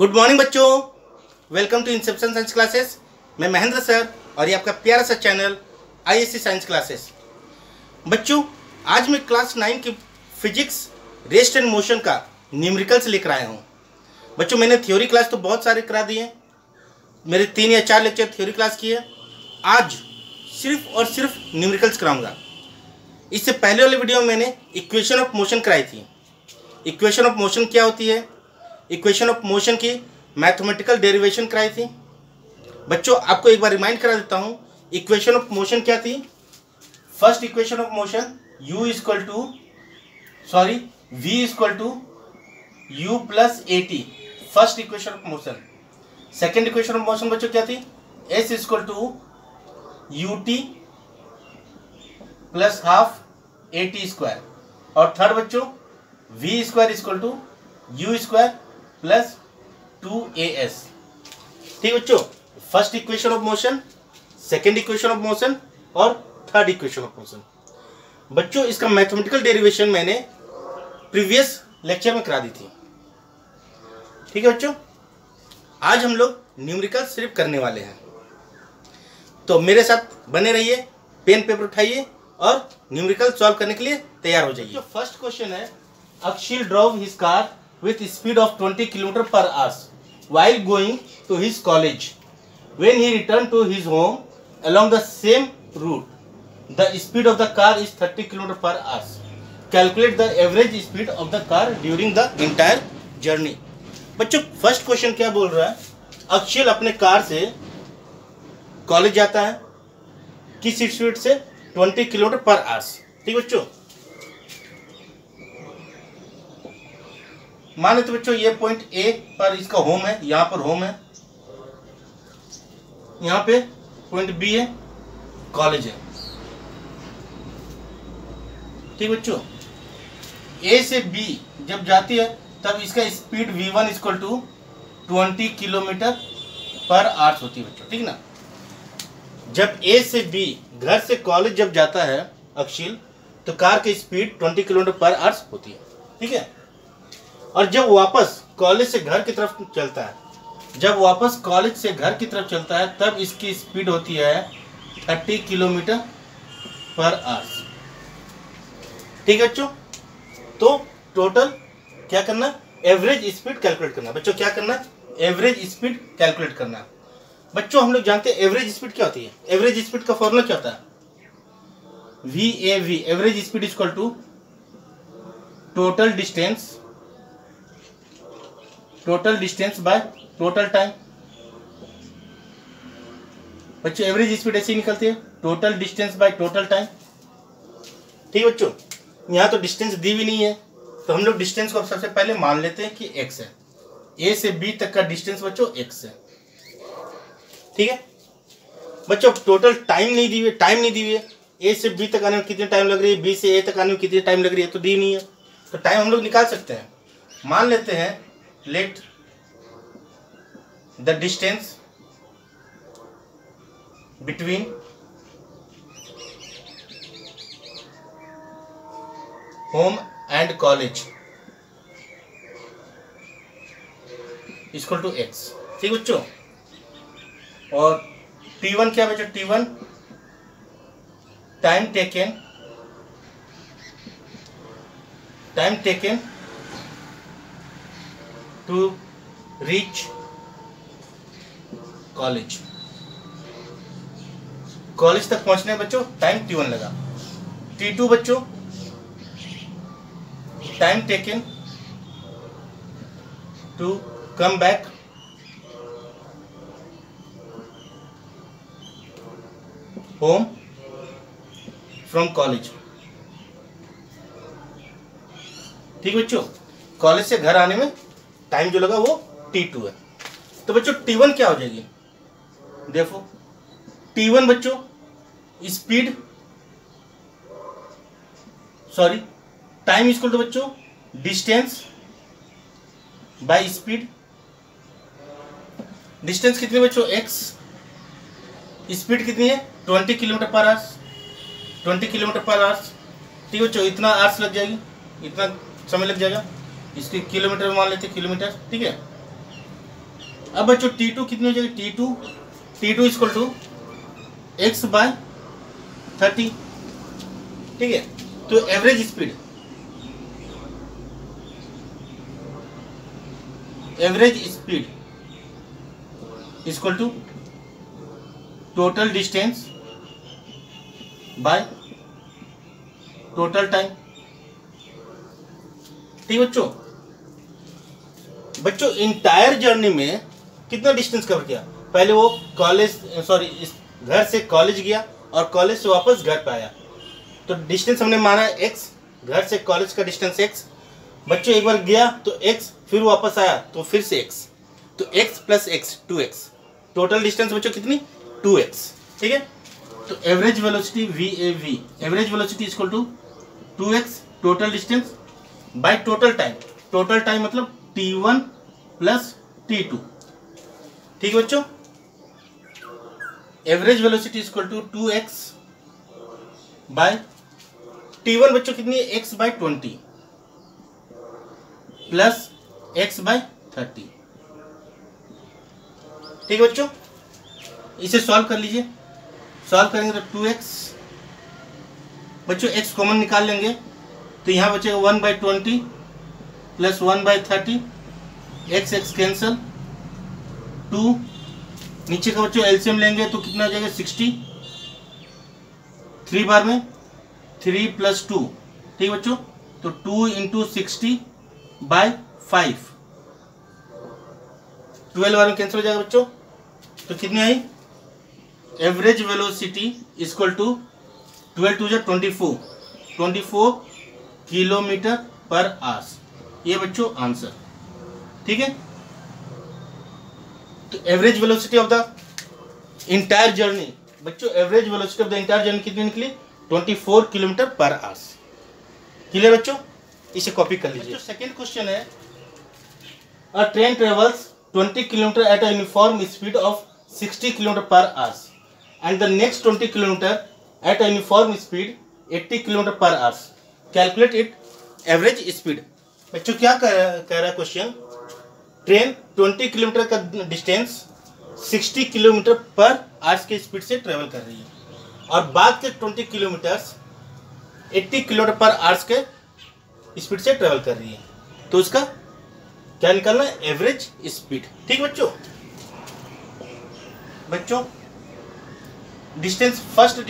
Good morning बच्चों, welcome to inception science classes. मैं Mahendra sir और ये आपका प्यारा सा चैनल आईएससी साइंस क्लासेस। बच्चों, आज मैं क्लास 9 की फिजिक्स रेस्ट एंड मोशन का न्यूमेरिकल्स लेकर आया हूँ। बच्चों, मैंने थ्योरी क्लास तो बहुत सारे करा दिए, मेरे 3 या 4 लेक्चर थ्योरी क्लास किए। आज सिर्फ और सिर्फ न्यूमेरिकल्स कराऊंगा। इससे पहले वाले वीडियो में मैंने इक्वेशन ऑफ मोशन कराई थी। इक्वेशन ऑफ मोशन क्या होती है, इक्वेशन ऑफ मोशन की मैथमेटिकल डेरिवेशन कराई थी। बच्चों, आपको एक बार रिमाइंड करा देता हूँ, इक्वेशन ऑफ मोशन क्या थी। First equation of motion v equal to u plus a t, first equation of motion. Second equation of motion बच्चों क्या थी, s equal to u t plus half a t square. और third बच्चों v square equal to u square plus 2as। ठीक बच्चों, first equation of motion, second equation of motion और third equation of motion. बच्चों, इसका mathematical derivation मैंने previous lecture में करा दी थी। ठीक है बच्चों, आज हम लोग न्यूमेरिकल सिर्फ करने वाले हैं, तो मेरे साथ बने रहिए, पेन पेपर उठाइए और न्यूमेरिकल सॉल्व करने के लिए तैयार हो जाइए। फर्स्ट क्वेश्चन है, Akshil drive his car with speed of 20 km per hour while going to his college. When he returned to his home along the same route, the speed of the car is 30 km per hour. Calculate the average speed of the car during the entire journey. बच्चों, first question क्या बोल रहा है, अक्षिल अपने car से college जाता है, किस स्पीड से, 20 किलोमीटर पर आवर। ठीक बच्चों, मान लेते बच्चों ये पॉइंट ए पर इसका होम है, यहाँ पर होम है, यहाँ पे पॉइंट बी है, कॉलेज है। ठीक बच्चों, ए से बी जब जाती है तब इसका speed v1 equal to 20 kilometre per hour होती है बच्चों। ठीक ना, जब ए से बी घर से कॉलेज जब जाता है अक्षिल, तो कार की स्पीड 20 किलोमीटर पर आवर होती है। ठीक है, और जब वापस कॉलेज से घर की तरफ चलता है, तब इसकी स्पीड होती है 30 किलोमीटर पर आवर। ठीक है बच्चों, तो टोटल क्या करना, एवरेज स्पीड कैलकुलेट करना। बच्चों क्या करना, एवरेज स्पीड कैलकुलेट करना। बच्चों, हम लोग जानते हैं एवरेज स्पीड क्या होती है। एवरेज स्पीड का फॉर्मूला क्या होता है, VAV, average speed equal to total distance by total time. बच्चों, एवरेज स्पीड ऐसे ही निकलती है, total distance by total time. ठीक बच्चों, यहाँ तो डिस्टेंस दी भी नहीं है, तो हम लोग डिस्टेंस को सबसे पहले मान लेते हैं कि x है। a से b तक का डिस्टेंस बच्चों x है। ठीक है बच्चों, टोटल टाइम नहीं दी हुई है, a से b तक आने में कितनी टाइम लग रही है, b से a तक आने में कितनी टाइम लग रही है, तो दी नहीं है, तो टाइम हम लोग निकाल सकते हैं। मान लेते हैं, let the distance between home and college equal to x। ठीक बच्चों, और t1 क्या बच्चों, t1 time taken to reach college तक पहुंचने बच्चों टाइम t1 लगा। t2 बच्चों time taken to come back home from college. ठीक बच्चों, कॉलेज से घर आने में टाइम जो लगा वो t2 है। तो बच्चों t1 क्या हो जाएगी, देखो t1 बच्चों स्पीड टाइम इक्वल टू बच्चों डिस्टेंस बाय स्पीड। डिस्टेंस कितनी बच्चों, x, स्पीड कितनी है 20 किलोमीटर पर आवर। ठीक बच्चों, इतना आवर्स लग जाएगी, इतना समय लग जाएगा। इसके किलोमीटर में मान लेते हैं किलोमीटर, ठीक है। अब बच्चों T2 कितनी हो जाएगी, T2 equal to x by 30, ठीक है। तो average speed equal to total distance by total time, ठीक बच्चों इंटायर जर्नी में कितना डिस्टेंस कवर किया। पहले वो घर से कॉलेज गया और कॉलेज से वापस घर पे आया, तो डिस्टेंस हमने माना x, घर से कॉलेज का डिस्टेंस x। बच्चों एक बार गया तो x, फिर वापस आया तो फिर से x, तो x plus x 2x, total distance बच्चों कितनी 2x, ठीक है। तो average velocity VAV, average velocity equal to 2x total distance by total time, total time मतलब T1 प्लस T2, ठीक है बच्चों। Average velocity equal to 2x by T1 बच्चों कितनी है x by 20 plus x by 30, ठीक है बच्चों। इसे सॉल्व कर लीजिए, सॉल्व करेंगे तो 2x बच्चों x कॉमन निकाल लेंगे तो यहाँ बचेगा 1 by 20 plus 1 by 30, x cancel, 2 नीचे का बच्चों एलसीएम लेंगे तो कितना हो जाएगा 60, 3 बार में 3 प्लस 2, ठीक है बच्चों। तो 2 इंटू 60 बाय 5, 12 बार में कैंसिल हो जाएगा बच्चों। तो कितनी आई, average velocity equal to 12 to 24 kilometre per hours, ये बच्चों आंसर, ठीक है। तो average velocity of the entire journey बच्चों, average velocity of the entire journey कितनी निकली 24 किलोमीटर पर आवर्स, क्लियर बच्चों। इसे कॉपी कर लीजिए। सेकंड क्वेश्चन है, अ train travels 20 kilometre at a uniform speed of 60 kilometre per hours and the next 20 kilometre at a uniform speed 80 kilometre per hours, calculate it average speed. बच्चों क्या कह रहा है क्वेश्चन, ट्रेन 20 किलोमीटर का distance 60 kilometre per hours के speed से travel कर रही है और बाद के 20 किलोमीटर्स 80 किलोमीटर पर आवर्स के स्पीड से ट्रेवल कर रही है, तो उसका क्या निकालना है, एवरेज स्पीड, ठीक बच्चों। बच्चों डिस्टेंस, फर्स्ट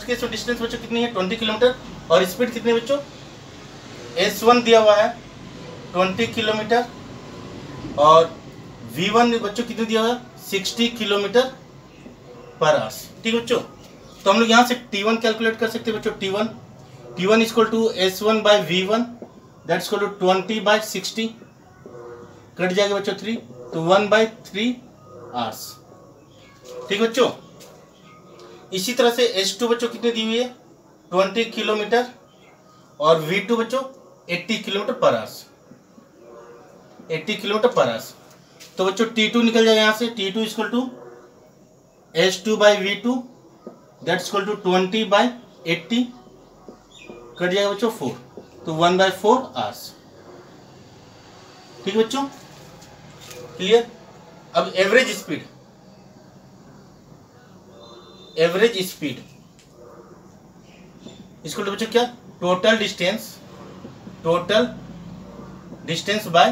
केस में डिस्टेंस बच्चों कितनी है 20 किलोमीटर और स्पीड कितनी है बच्चों, S1 दिया हुआ है 20 किलोमीटर और V1 बच्चों कितनी दिया हुआ है 60 किलोमीटर पर आवर्स, ठीक बच्चों। तो हम लोग यहाँ से T1 कैलकुलेट कर सकते हैं बच्चों, T1 equal to S1 by V1 that equal to 20 by 60, cut जाएगा बच्चों 3, तो 1 बाय 3 आवर्स, ठीक बच्चों। इसी तरह से S2 बच्चों कितनी दी हुई है 20 किलोमीटर और V2 बच्चों 80 kilometre per hours, 80 kilometre per hours. तो बच्चों T2 निकल जाएगा यहाँ से, T2 equal to S2 by V2 that equal to 20 by 80, cut जाएगा बच्चों 4, तो 1 बाय 4 आवर्स, ठीक है बच्चों, क्लियर। अब एवरेज स्पीड इसको तो बच्चों क्या, total distance by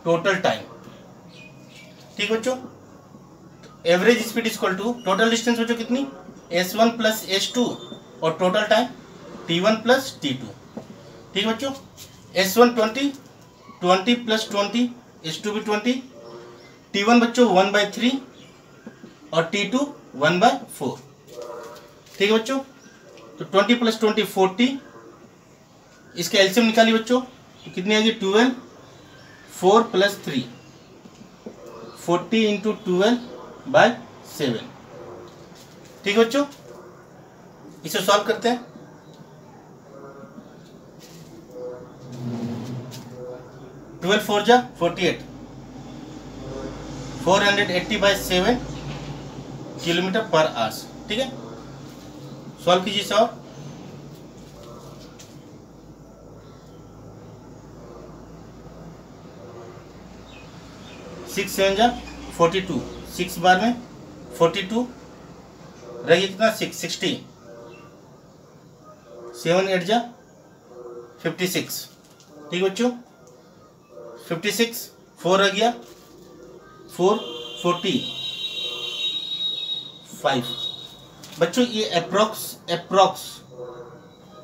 total time, ठीक बच्चों। Average speed equal to total distance बच्चों कितनी S1 प्लस S2 और total time T1 plus T2, ठीक बच्चों। S1 20 प्लस 20, S2 भी 20, T1 बच्चों 1 बाय 3 और T2 1 बाय 4, ठीक है बच्चों। तो 20 प्लस 20 40, इसके एलसीएम निकालिए बच्चों, तो कितनी आएगी 12, 4 प्लस 3 40 इंटू 12 बाय 7, ठीक है बच्चों। इसे सॉल्व करते हैं, ट्वेल्व 4 जा 48, 480 बाय 7 किलोमीटर पर आवर्स, ठीक है। सॉल्व कीजिए सर। 6 7 जा 42, 6 बार में 42 रही कितना 60, 7 8 जा 56। ठीक बच्चों 56, 4 रह गया 4 45। बच्चों ये अप्रोक्स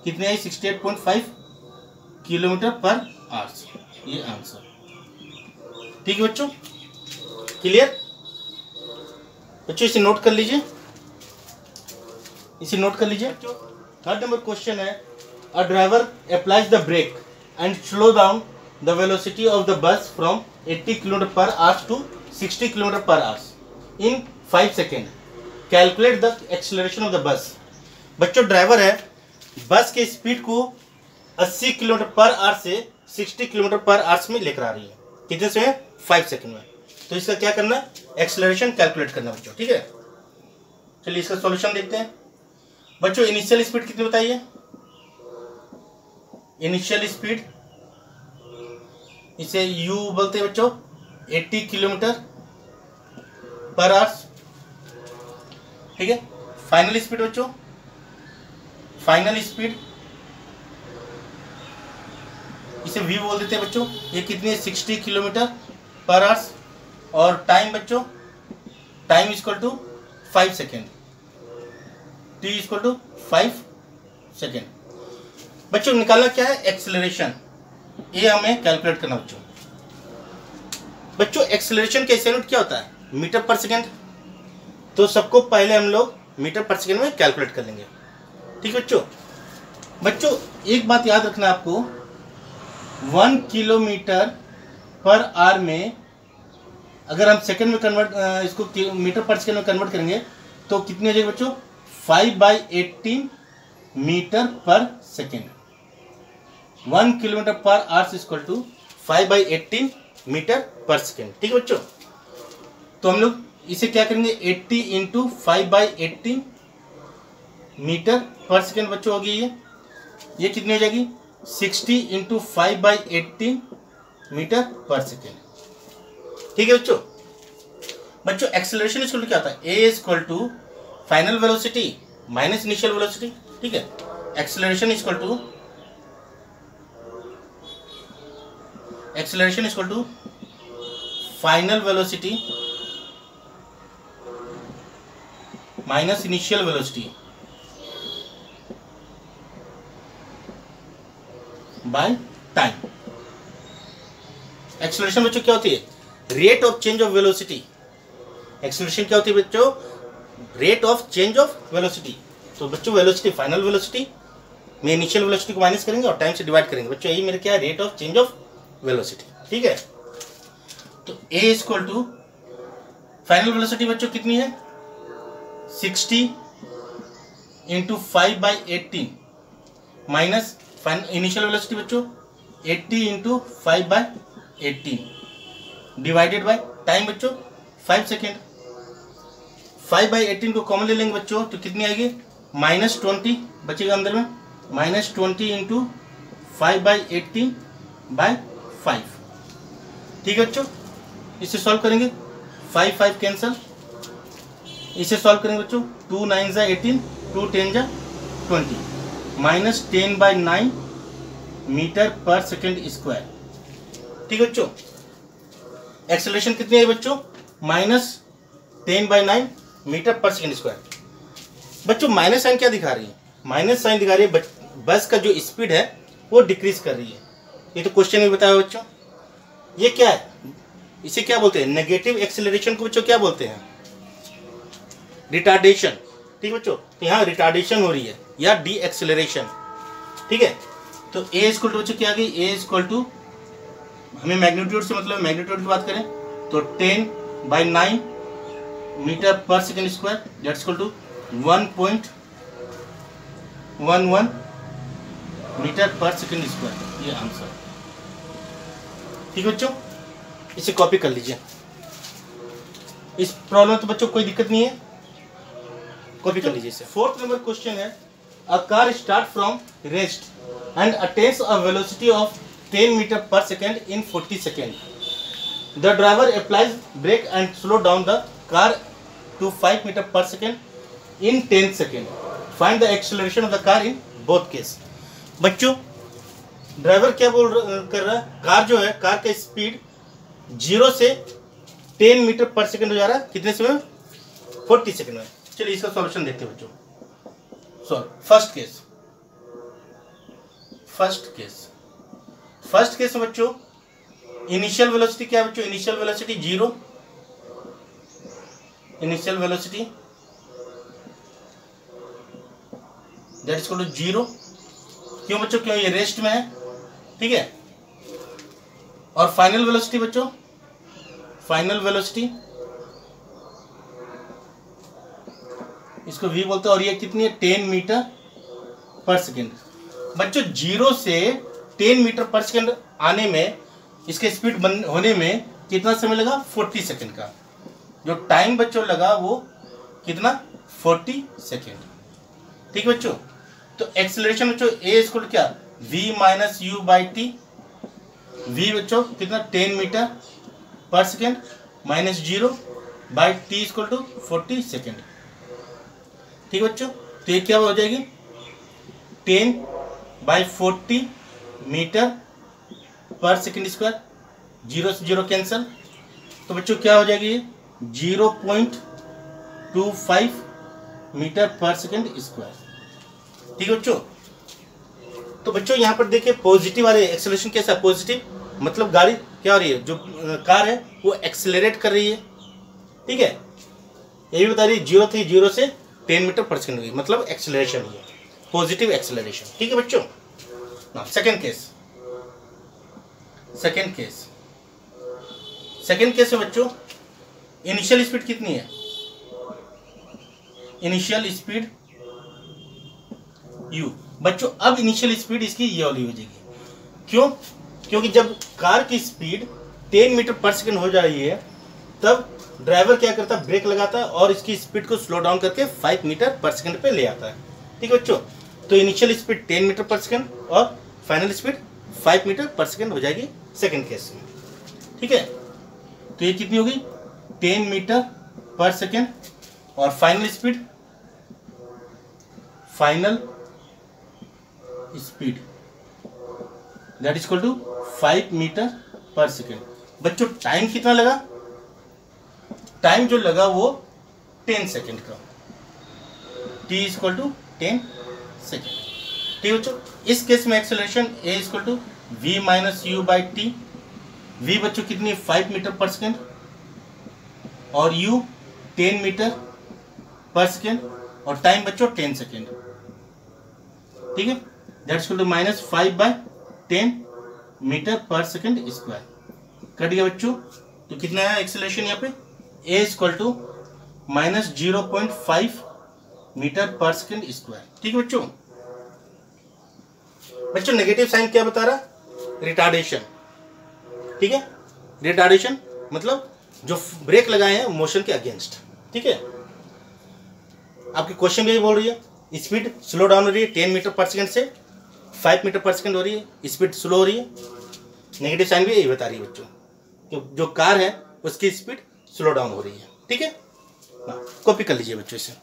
कितने है 68.5 किलोमीटर पर आवर, ये आंसर। ठीक है बच्चों, क्लियर? बच्चों इसे नोट कर लीजिए, इसे नोट कर लीजिए। थर्ड नंबर क्वेश्चन है, a driver applies the brake and slow down the velocity of the bus from 80 kilometre per hour to 60 kilometre per hour in 5 second. Calculate the acceleration of the bus. बच्चों driver है, बस के speed को 80 kilometre per our से 60 kilometre per our में लेकर आ रही है। कितने से? 5 सेकेंड में। तो इसका क्या करना है? एक्सेलरेशन कैलकुलेट करना बच्चों। ठीक है, चलिए इसका सॉल्यूशन देखते हैं। बच्चों इनिशियल स्पीड कितनी बताइए? इनिशियल स्पीड इसे u बोलते हैं बच्चों, 80 किलोमीटर पर आवर। ठीक है, फाइनल स्पीड बच्चों, फाइनल स्पीड इसे v बोल देते हैं बच्चों। ये कितनी है? 60 किलोमीटर पर आवर। और टाइम बच्चों, time equal to 5 second, t equal to 5 second. बच्चों निकालना क्या है? एक्सेलरेशन, ये हमें कैलकुलेट करना बच्चों। बच्चों एक्सेलरेशन का यूनिट क्या होता है? Metre per second. तो सबको पहले हम लोग मीटर पर सेकेंड में कैलकुलेट कर लेंगे। ठीक है बच्चों। बच्चों एक बात याद रखना आपको, 1 किलोमीटर पर आवर में अगर हम सेकेंड में कन्वर्ट इसको मीटर पर सेकेंड में कन्वर्ट करेंगे तो कितनी हो जाएगी बच्चों? 5/18 metre per second. 1 kilometre per hour equal to 5/18 metre per second. ठीक है बच्चों, तो हम लोग इसे क्या करेंगे? 80 इंटू 5/18 मीटर पर सेकेंड बच्चों होगी ये कितनी हो जाएगी? 60 इंटू 5/18 मीटर पर सेकेंड। ठीक है बच्चों। बच्चों एक्सेलरेशन इक्वल क्या होता है? A equal to final velocity minus initial velocity. ठीक है, acceleration equal to final velocity minus initial velocity by time. Acceleration बच्चों क्या होती है? Rate of change of velocity. Acceleration क्या होती है बच्चों? Rate of change of velocity. तो बच्चों वेलोसिटी, फाइनल वेलोसिटी में इनिशियल वेलोसिटी को माइनस करेंगे और टाइम से डिवाइड करेंगे बच्चों, यही मेरे क्या है? Rate of change of velocity. ठीक है, तो a equal to final velocity बच्चों कितनी है? 60 इंटू 5/18 माइनस इनिशियल वेलोसिटी बच्चों 80 इंटू 5/18 डिवाइडेड बाय टाइम बच्चों 5 सेकेंड। 5/18 को कॉमन ले लेंगे बच्चों तो कितनी आएगी? -20 बचेगा अंदर में, -20 इंटू 5/18/5। ठीक है बच्चों, इसे सॉल्व करेंगे, 5 कैंसल, इसे सॉल्व करेंगे बच्चों, 2 9 जा 18, 2 10 जा 20, -10/9 मीटर पर सेकेंड स्क्वायर। ठीक है बच्चों, एक्सेलरेशन कितनी है बच्चों? -10/9 मीटर पर सेकेंड स्क्वायर। बच्चों माइनस साइन क्या दिखा रही है? माइनस साइन दिखा रही है बस का जो स्पीड है वो डिक्रीज कर रही है। ये तो क्वेश्चन में बताया बच्चों। ये क्या है? इसे क्या बोलते हैं? नेगेटिव एक्सेलरेशन को बच्चों क्या बोलते हैं? रिटार्डेशन। ठीक बच्चों, तो यहाँ रिटार्डेशन हो रही है या डी एक्सेलरेशन। ठीक है, तो ए इक्वल टू बच्चों क्या आ गई? ए इक्वल टू, हमें मैग्नीट्यूड से मतलब मैग्नीट्यूड की बात करें तो 10/9 metre per second square that's equal to 1.11 metre per second square, ये आंसर। ठीक है बच्चों, इसे कॉपी कर लीजिए। इस प्रॉब्लम तो बच्चों कोई दिक्कत नहीं है, कॉपी कर लीजिए इसे। फोर्थ नंबर क्वेश्चन है, a car start from rest and attains a velocity of 10 metre per second in 40 second. The driver applies brake and slow down the car to 5 metre per second in 10 second, find the acceleration of the car in both case. बच्चों driver क्या कर रहा है, car जो है, car का speed 0 से 10 metre per second हो जा रहा है, कितने समय में, 40 सेकेंड में। चलिए इसका सॉल्यूशन देखते हैं बच्चों। सॉल्व फर्स्ट केस में बच्चों इनिशियल वेलोसिटी क्या है बच्चों, initial velocity 0, initial velocity that is equal to 0। क्यों बच्चों, क्यों, ये रेस्ट में है, ठीक है। और फाइनल वेलोसिटी बच्चों, फाइनल वेलोसिटी इसको v बोलते हैं, और ये कितनी है, 10 मीटर पर सेकेंड। बच्चों 0 से 10 मीटर पर सेकेंड आने में, इसके स्पीड बंद होने में कितना समय लगा, 40 सेकेंड का। जो टाइम बच्चों लगा वो कितना, 40 सेकेंड, ठीक है बच्चों। तो एक्सेलरेशन बच्चों a इक्वल क्या, v minus u by t, v बच्चों कितना 10 metre per second minus 0 by t equal to 40 second, ठीक है बच्चों। तो ये क्या हो जाएगी, 10 by 40 metre per second square, 0 से 0 कैंसिल, तो बच्चों क्या हो जाएगी, 0.25 मीटर पर सेकेंड स्क्वायर, ठीक है बच्चों। तो बच्चों यहाँ पर देखिए पॉजिटिव वाले एक्सेलरेशन कैसा, पॉजिटिव मतलब गाड़ी क्या हो रही है, जो कार है वो एक्सेलरेट कर रही है, ठीक है। ये भी बता रही है 0 थी, 0 से 10 मीटर पर सेकेंड हुई, मतलब एक्सेलरेशन हुई है, पॉजिटिव एक्सेलरेशन, ठीक है बच्चों। सेकेंड केस में बच्चों इनिशियल स्पीड कितनी है, इनिशियल स्पीड u। बच्चों अब इनिशियल स्पीड इसकी ये वाली हो जाएगी, क्यों, क्योंकि जब कार की स्पीड 10 मीटर पर सेकेंड हो जा रही है, तब ड्राइवर क्या करता है, ब्रेक लगाता है और इसकी स्पीड को स्लो डाउन करके 5 मीटर पर सेकेंड पे ले आता है, ठीक है बच्चों। तो initial speed 10 metre per second और final speed 5 metre per second हो जाएगी सेकेंड केस में, ठीक है। तो ये कितनी होगी, 10 मीटर पर सेकेंड और final speed that is equal to 5 metre per second. बच्चों टाइम कितना लगा, टाइम जो लगा वो 10 सेकेंड का, t is equal to 10 second, ठीक है बच्चों। इस केस में acceleration a is equal to v minus u by t, v बच्चों कितनी 5 मीटर पर सेकेंड और u 10 मीटर पर सेकेंड और टाइम बच्चों 10 सेकेंड, ठीक है। That is equal to minus 5 by 10 metre per second square, cut गया बच्चों। तो कितना है एक्सेलरेशन यहाँ पे, a is equal to minus 0.5 metre per second square, ठीक है बच्चों। बच्चों नेगेटिव साइन क्या बता रहा, रिटार्डेशन, ठीक है। रिटार्डेशन मतलब जो ब्रेक लगाए हैं मोशन के अगेंस्ट, ठीक है। आपके क्वेश्चन भी बोल रही है स्पीड स्लो डाउन हो रही है, 10 मीटर पर सेकेंड से 5 मीटर पर सेकेंड हो रही है, स्पीड स्लो हो रही है। नेगेटिव साइन भी यही बता रही है बच्चों, जो कार है उसकी स्पीड स्लो डाउन हो रही है, ठीक है। कॉपी कर लीजिए बच्चों इसे।